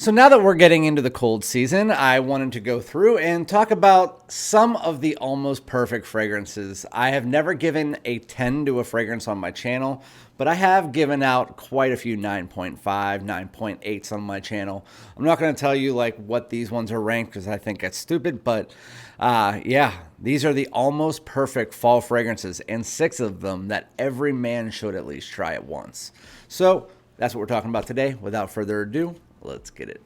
So now that we're getting into the cold season, I wanted to go through and talk about some of the almost perfect fragrances. I have never given a 10 to a fragrance on my channel, but I have given out quite a few 9.5, 9.8s on my channel. I'm not going to tell you like what these ones are ranked because I think that's stupid, but yeah, these are the almost perfect fall fragrances and 6 of them that every man should at least try at once. So that's what we're talking about today. Without further ado, let's get it.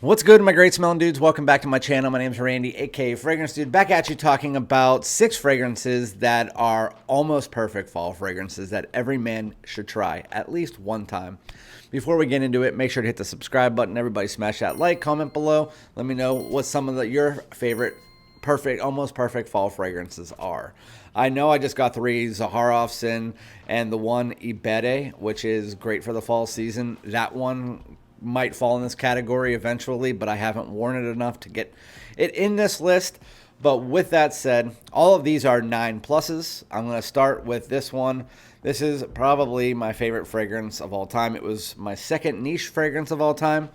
What's good, my great smelling dudes? Welcome back to my channel. My name is Randy, aka Fragrance Dude, back at you talking about 6 fragrances that are almost perfect fall fragrances that every man should try at least one time. Before we get into it, make sure to hit the subscribe button. Everybody smash that like, comment below. Let me know what some of your favorite almost perfect fall fragrances are. I know I just got 3 Zaharoffs in and the one Ibere, which is great for the fall season. That one might fall in this category eventually, but I haven't worn it enough to get it in this list. But with that said, all of these are 9 pluses. I'm going to start with this one. This is probably my favorite fragrance of all time. It was my second niche fragrance of all time,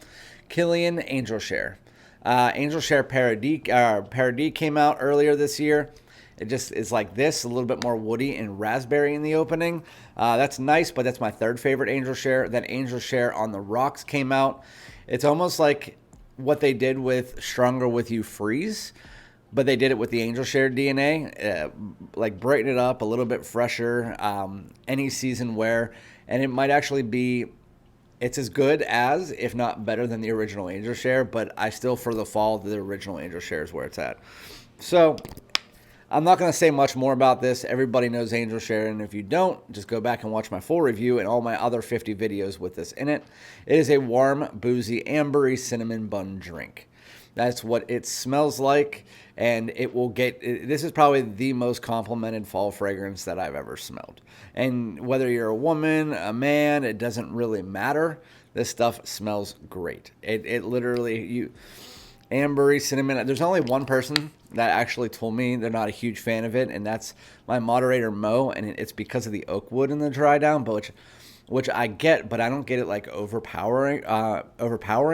Kilian Angel Share. Angel Share Paradis came out earlier this year. It just is like this, a little bit more woody and raspberry in the opening. That's nice, but that's my third favorite Angel Share. Then Angel Share on the Rocks came out. It's almost like what they did with Stronger With You Freeze, but they did it with the Angel Share DNA, like brighten it up, a little bit fresher, any season wear, and it might actually be, it's as good as, if not better than the original Angel Share, but I still, for the fall, the original Angel Share is where it's at. So I'm not going to say much more about this. Everybody knows Angel Share, and if you don't, just go back and watch my full review and all my other 50 videos with this in it. It is a warm, boozy, ambery cinnamon bun drink. That's what it smells like, and it will get, this is probably the most complimented fall fragrance that I've ever smelled. And whether you're a woman, a man, it doesn't really matter. This stuff smells great. It literally, ambery cinnamon. There's only one person that actually told me they're not a huge fan of it, and that's my moderator Mo, and it's because of the oak wood in the dry down, but which I get, but I don't get it like overpowering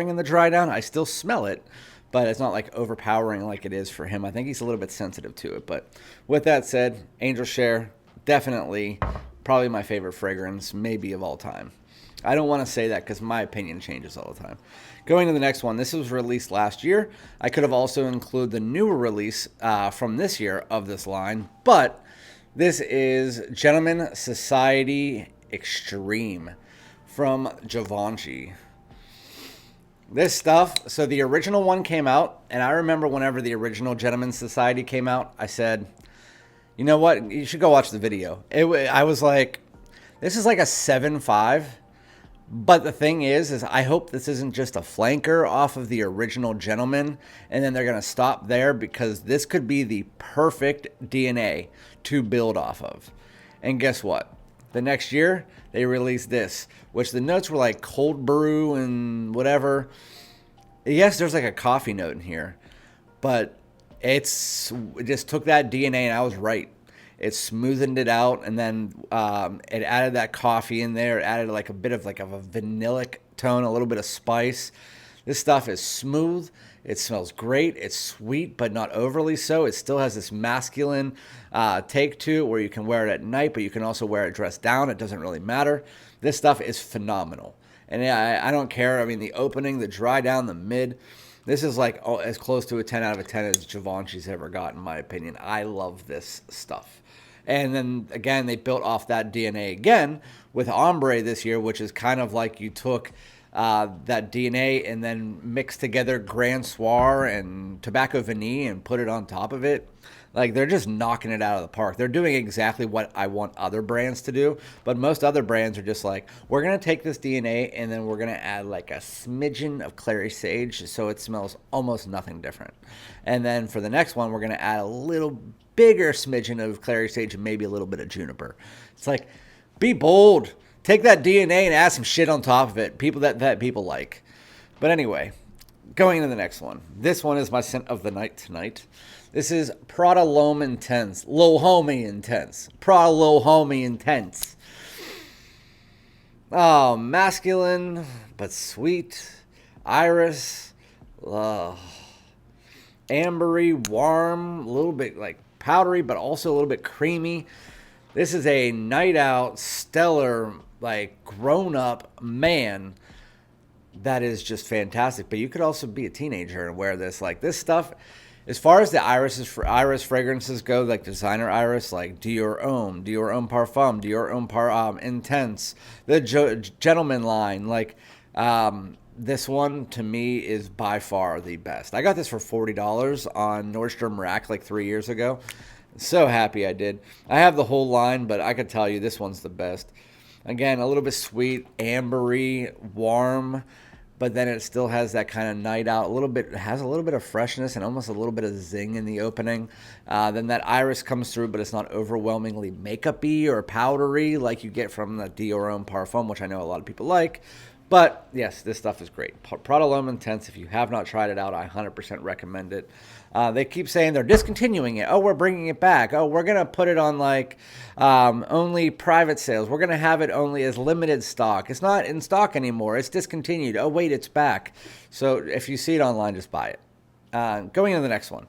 in the dry down. I still smell it, but it's not like overpowering like it is for him. I think he's a little bit sensitive to it. But with that said, Angel Share, definitely probably my favorite fragrance, maybe of all time. I don't want to say that because my opinion changes all the time. Going to the next one, this was released last year. I could have also included the newer release from this year of this line, but this is Gentleman Society Extreme from Givenchy. This stuff, so the original one came out, and I remember whenever the original Gentleman Society came out, I said, you know what, you should go watch the video. I was like, this is like a 7.5. But the thing is I hope this isn't just a flanker off of the original Gentleman, and then they're going to stop there, because this could be the perfect DNA to build off of. And guess what? The next year, they released this, which the notes were like cold brew and whatever. Yes, there's like a coffee note in here, but it just took that DNA, and I was right. It smoothened it out, and then it added that coffee in there. It added like a bit of like a vanillic tone, a little bit of spice. This stuff is smooth. It smells great. It's sweet, but not overly so. It still has this masculine take to it, where you can wear it at night, but you can also wear it dressed down. It doesn't really matter. This stuff is phenomenal. And I don't care. I mean, the opening, the dry down, the mid, this is like as close to a 10 out of 10 as Givenchy's ever got, in my opinion. I love this stuff. And then, again, they built off that DNA again with Ombre this year, which is kind of like you took that DNA and then mixed together Grand Soir and Tobacco Vanille and put it on top of it. Like, they're just knocking it out of the park. They're doing exactly what I want other brands to do. But most other brands are just like, we're going to take this DNA and then we're going to add like a smidgen of clary sage so it smells almost nothing different. And then for the next one, we're going to add a little bigger smidgen of clary sage and maybe a little bit of juniper. It's like, be bold. Take that DNA and add some shit on top of it. People that people like. But anyway, going into the next one. This one is my scent of the night tonight. This is Prada L'Homme Intense. L'Homme Intense. Prada L'Homme Intense. Oh, masculine, but sweet. Iris. Ambery, warm, a little bit like powdery, but also a little bit creamy. This is a night out, stellar, like grown-up man that is just fantastic. But you could also be a teenager and wear this. Like, this stuff, as far as the iris fragrances go, like designer iris, like Dior Homme Parfum, Dior Homme Intense, the Gentleman line, like this one to me is by far the best. I got this for $40 on Nordstrom Rack like 3 years ago. So happy I did. I have the whole line, but I could tell you this one's the best. Again, a little bit sweet, ambery, warm, but then it still has that kind of night out. It has a little bit of freshness and almost a little bit of zing in the opening. Then that iris comes through, but it's not overwhelmingly makeup-y or powdery like you get from the Dior Homme Parfum, which I know a lot of people like. But yes, this stuff is great. Prada L'Homme Intense, if you have not tried it out, I 100% recommend it. They keep saying they're discontinuing it. Oh, we're bringing it back. Oh, we're going to put it on like only private sales. We're going to have it only as limited stock. It's not in stock anymore. It's discontinued. Oh, wait, it's back. So if you see it online, just buy it. Going into the next one.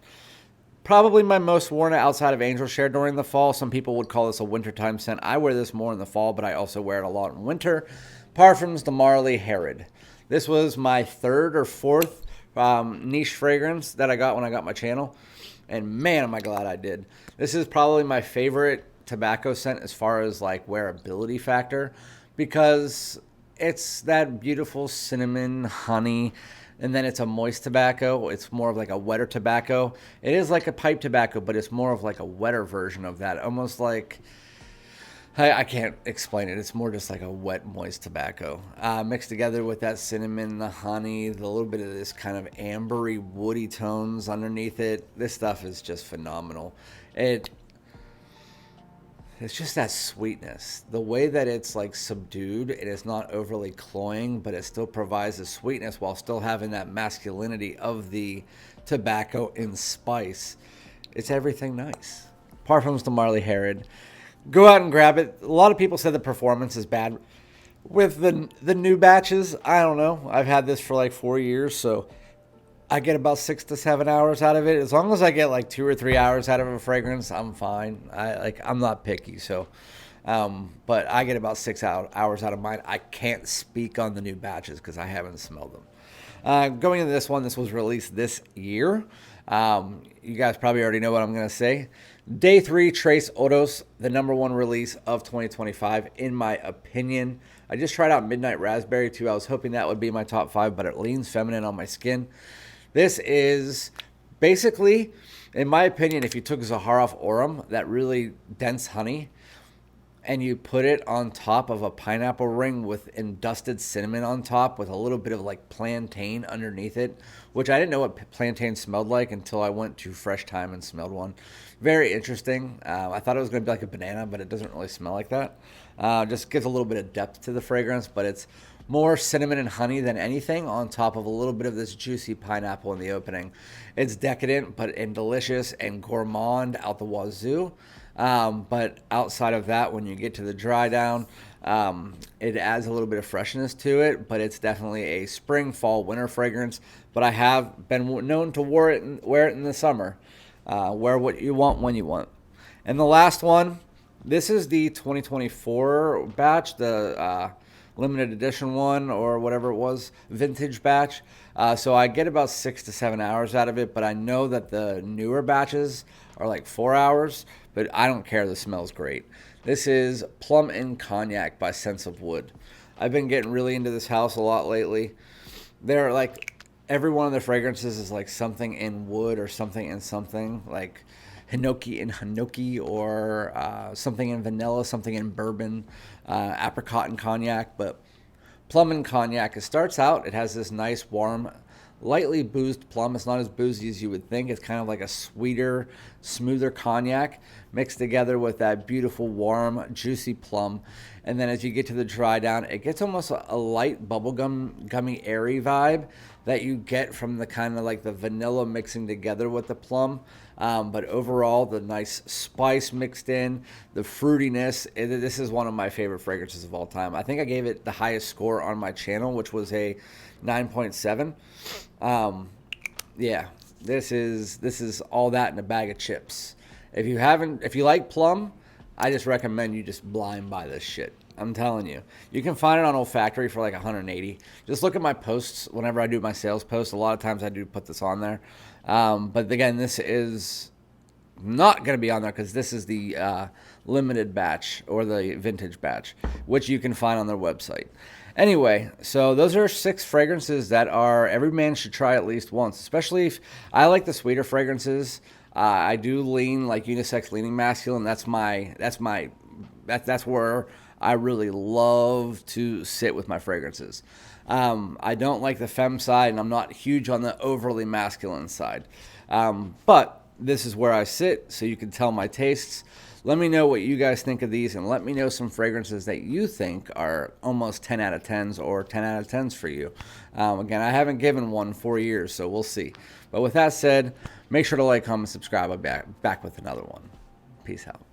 Probably my most worn outside of Angel Share during the fall. Some people would call this a wintertime scent. I wear this more in the fall, but I also wear it a lot in winter. Parfums de Marly Herod. This was my third or fourth niche fragrance that I got when I got my channel. And man, am I glad I did. This is probably my favorite tobacco scent as far as like wearability factor, because it's that beautiful cinnamon, honey, and then it's a moist tobacco. It's more of like a wetter tobacco. It is like a pipe tobacco, but it's more of like a wetter version of that. Almost like, I can't explain it. It's more just like a wet, moist tobacco. Mixed together with that cinnamon, the honey, the little bit of this kind of ambery, woody tones underneath it. This stuff is just phenomenal. It's just that sweetness. The way that it's like subdued, it is not overly cloying, but it still provides the sweetness while still having that masculinity of the tobacco in spice. It's everything nice. Parfums de Marly Herod. Go out and grab it. A lot of people said the performance is bad with the new batches. I don't know. I've had this for like 4 years, so I get about 6 to 7 hours out of it. As long as I get like 2 or 3 hours out of a fragrance, I'm fine. I'm not picky, so. But I get about 6 hours out of mine. I can't speak on the new batches because I haven't smelled them. Going into this one, this was released this year. You guys probably already know what I'm going to say. Day 3, Trace Odos, the #1 release of 2025, in my opinion. I just tried out Midnight Raspberry too. I was hoping that would be my top 5, but it leans feminine on my skin. This is basically, in my opinion, if you took Zaharoff Aurum, that really dense honey, and you put it on top of a pineapple ring with dusted cinnamon on top with a little bit of like plantain underneath it, which I didn't know what plantain smelled like until I went to Fresh Thyme and smelled one. Very interesting. I thought it was going to be like a banana, but it doesn't really smell like that. Just gives a little bit of depth to the fragrance, but it's more cinnamon and honey than anything on top of a little bit of this juicy pineapple in the opening. It's decadent, and delicious and gourmand out the wazoo. But outside of that, when you get to the dry down, it adds a little bit of freshness to it, but it's definitely a spring, fall, winter fragrance. But I have been known to wear it in the summer. Wear what you want when you want. And the last one, this is the 2024 batch, the limited edition one or whatever it was, vintage batch. So I get about 6 to 7 hours out of it, but I know that the newer batches are like 4 hours, but I don't care. The smell's great. This is Plum and Cognac by Sense of Wood. I've been getting really into this house a lot lately. They're like, every one of the fragrances is like something in wood or something in something. Like hinoki, or something in vanilla, something in bourbon, apricot and cognac, but plum and cognac. It starts out, it has this nice, warm, lightly boozed plum. It's not as boozy as you would think. It's kind of like a sweeter, smoother cognac mixed together with that beautiful, warm, juicy plum. And then as you get to the dry down, it gets almost a light bubblegum, gummy, airy vibe that you get from the kind of like the vanilla mixing together with the plum. But overall, the nice spice mixed in, the fruitiness. This is one of my favorite fragrances of all time. I think I gave it the highest score on my channel, which was a 9.7. Yeah, this is all that in a bag of chips. If you like plum, I just recommend you just blind buy this shit. I'm telling you. You can find it on Olfactory for like 180. Just look at my posts whenever I do my sales posts. A lot of times I do put this on there. But again, this is not going to be on there because this is the limited batch or the vintage batch, which you can find on their website. Anyway, so those are 6 fragrances that every man should try at least once, especially if I like the sweeter fragrances. I do lean like unisex, leaning masculine. That's where I really love to sit with my fragrances. I don't like the femme side, and I'm not huge on the overly masculine side. But this is where I sit, so you can tell my tastes. Let me know what you guys think of these, and let me know some fragrances that you think are almost 10 out of 10s or 10 out of 10s for you. Again, I haven't given one in 4 years, so we'll see. But with that said, make sure to like, comment, subscribe. I'll be back with another one. Peace out.